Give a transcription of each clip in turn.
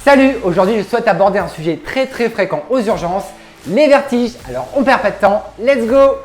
Salut, aujourd'hui je souhaite aborder un sujet très fréquent aux urgences, les vertiges. Alors on perd pas de temps, let's go!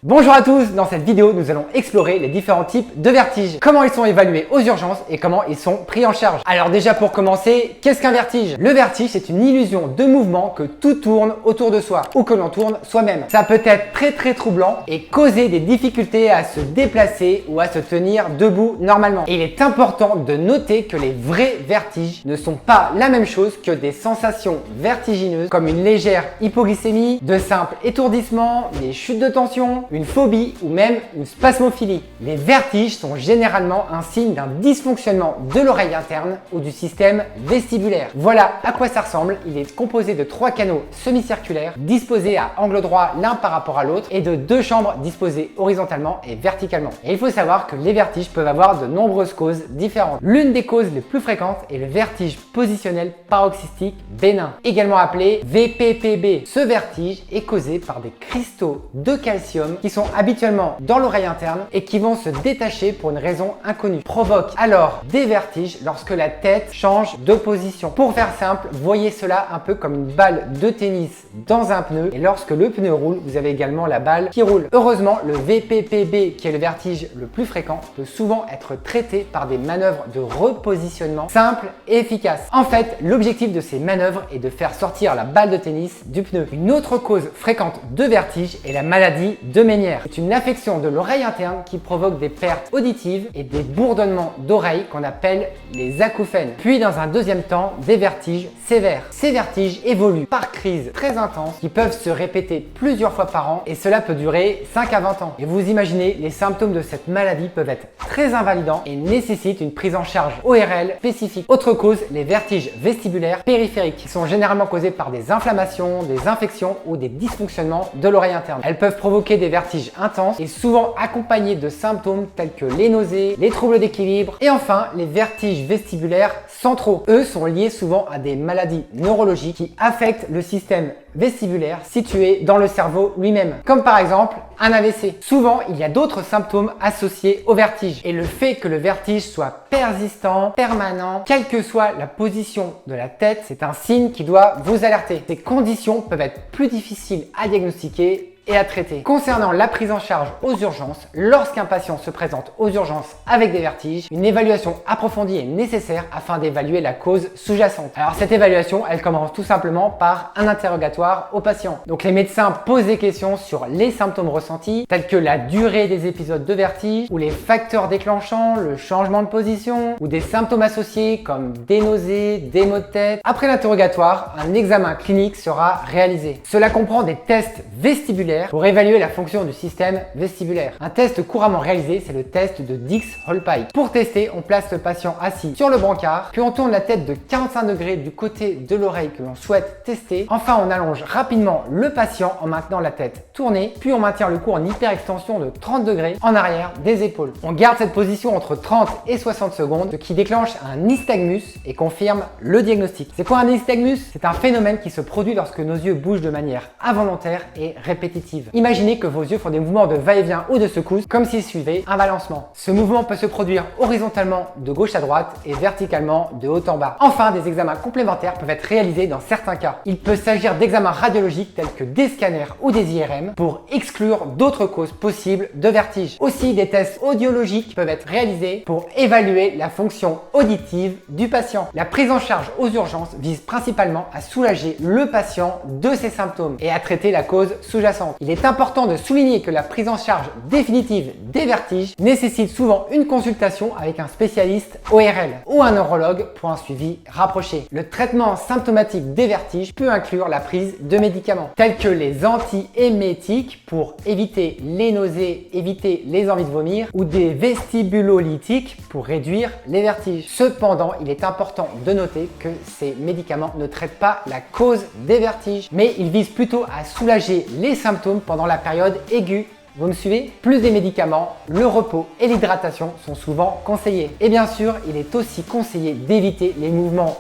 Bonjour à tous, dans cette vidéo nous allons explorer les différents types de vertiges, comment ils sont évalués aux urgences et comment ils sont pris en charge. Alors déjà pour commencer, qu'est-ce qu'un vertige? Le vertige c'est une illusion de mouvement que tout tourne autour de soi ou que l'on tourne soi-même. Ça peut être très troublant et causer des difficultés à se déplacer ou à se tenir debout normalement. Et il est important de noter que les vrais vertiges ne sont pas la même chose que des sensations vertigineuses comme une légère hypoglycémie, de simples étourdissements, des chutes de tension, une phobie ou même une spasmophilie. Les vertiges sont généralement un signe d'un dysfonctionnement de l'oreille interne ou du système vestibulaire. Voilà à quoi ça ressemble. Il est composé de 3 canaux semi-circulaires disposés à angle droit l'un par rapport à l'autre et de 2 chambres disposées horizontalement et verticalement. Et il faut savoir que les vertiges peuvent avoir de nombreuses causes différentes. L'une des causes les plus fréquentes est le vertige positionnel paroxystique bénin, également appelé VPPB. Ce vertige est causé par des cristaux de calcium qui sont habituellement dans l'oreille interne et qui vont se détacher pour une raison inconnue. Provoque alors des vertiges lorsque la tête change de position. Pour faire simple, voyez cela un peu comme une balle de tennis dans un pneu et lorsque le pneu roule, vous avez également la balle qui roule. Heureusement, le VPPB, qui est le vertige le plus fréquent, peut souvent être traité par des manœuvres de repositionnement simples et efficaces. En fait, l'objectif de ces manœuvres est de faire sortir la balle de tennis du pneu. Une autre cause fréquente de vertige est la maladie de Ménière. C'est une affection de l'oreille interne qui provoque des pertes auditives et des bourdonnements d'oreilles qu'on appelle les acouphènes. Puis dans un deuxième temps, des vertiges sévères. Ces vertiges évoluent par crises très intenses qui peuvent se répéter plusieurs fois par an et cela peut durer 5 à 20 ans. Et vous imaginez, les symptômes de cette maladie peuvent être très invalidants et nécessitent une prise en charge ORL spécifique. Autre cause, les vertiges vestibulaires périphériques qui sont généralement causés par des inflammations, des infections ou des dysfonctionnements de l'oreille interne. Elles peuvent provoquer des vertiges intenses et souvent accompagnés de symptômes tels que les nausées, les troubles d'équilibre et enfin les vertiges vestibulaires centraux. Eux sont liés souvent à des maladies neurologiques qui affectent le système vestibulaire situé dans le cerveau lui-même, comme par exemple un AVC. Souvent, il y a d'autres symptômes associés au vertige et le fait que le vertige soit persistant, permanent, quelle que soit la position de la tête, c'est un signe qui doit vous alerter. Ces conditions peuvent être plus difficiles à diagnostiquer et à traiter. Concernant la prise en charge aux urgences, lorsqu'un patient se présente aux urgences avec des vertiges, une évaluation approfondie est nécessaire afin d'évaluer la cause sous-jacente. Alors cette évaluation, elle commence tout simplement par un interrogatoire au patient. Donc les médecins posent des questions sur les symptômes ressentis, tels que la durée des épisodes de vertige, ou les facteurs déclenchants, le changement de position, ou des symptômes associés comme des nausées, des maux de tête. Après l'interrogatoire, un examen clinique sera réalisé. Cela comprend des tests vestibulaires pour évaluer la fonction du système vestibulaire. Un test couramment réalisé, c'est le test de Dix-Hallpike. Pour tester, on place le patient assis sur le brancard, puis on tourne la tête de 45 degrés du côté de l'oreille que l'on souhaite tester. Enfin, on allonge rapidement le patient en maintenant la tête tournée, puis on maintient le cou en hyperextension de 30 degrés en arrière des épaules. On garde cette position entre 30 et 60 secondes, ce qui déclenche un nystagmus et confirme le diagnostic. C'est quoi un nystagmus? C'est un phénomène qui se produit lorsque nos yeux bougent de manière involontaire et répétitive. Imaginez que vos yeux font des mouvements de va-et-vient ou de secousse comme s'ils suivaient un balancement. Ce mouvement peut se produire horizontalement de gauche à droite et verticalement de haut en bas. Enfin, des examens complémentaires peuvent être réalisés dans certains cas. Il peut s'agir d'examens radiologiques tels que des scanners ou des IRM pour exclure d'autres causes possibles de vertige. Aussi, des tests audiologiques peuvent être réalisés pour évaluer la fonction auditive du patient. La prise en charge aux urgences vise principalement à soulager le patient de ses symptômes et à traiter la cause sous-jacente. Il est important de souligner que la prise en charge définitive des vertiges nécessite souvent une consultation avec un spécialiste ORL ou un neurologue pour un suivi rapproché. Le traitement symptomatique des vertiges peut inclure la prise de médicaments tels que les antiémétiques pour éviter les nausées, éviter les envies de vomir ou des vestibulolytiques pour réduire les vertiges. Cependant, il est important de noter que ces médicaments ne traitent pas la cause des vertiges, mais ils visent plutôt à soulager les symptômes pendant la période aiguë. Vous me suivez? Plus des médicaments, le repos et l'hydratation sont souvent conseillés. Et bien sûr, il est aussi conseillé d'éviter les mouvements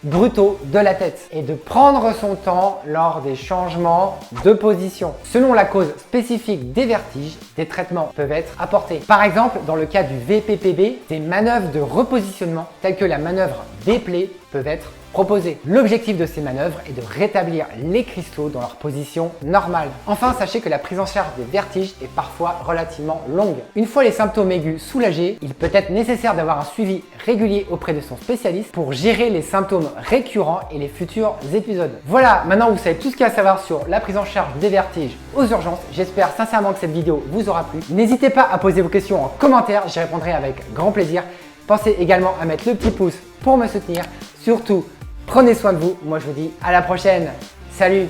brutaux de la tête et de prendre son temps lors des changements de position. Selon la cause spécifique des vertiges, des traitements peuvent être apportés. Par exemple, dans le cas du VPPB, des manœuvres de repositionnement telles que la manœuvre B-play peuvent être proposées. L'objectif de ces manœuvres est de rétablir les cristaux dans leur position normale. Enfin, sachez que la prise en charge des vertiges est parfois relativement longue. Une fois les symptômes aigus soulagés, il peut être nécessaire d'avoir un suivi régulier auprès de son spécialiste pour gérer les symptômes récurrents et les futurs épisodes. Voilà, maintenant vous savez tout ce qu'il y a à savoir sur la prise en charge des vertiges aux urgences. J'espère sincèrement que cette vidéo vous aura plu. N'hésitez pas à poser vos questions en commentaire, j'y répondrai avec grand plaisir. Pensez également à mettre le petit pouce pour me soutenir. Surtout, prenez soin de vous. Moi, je vous dis à la prochaine. Salut!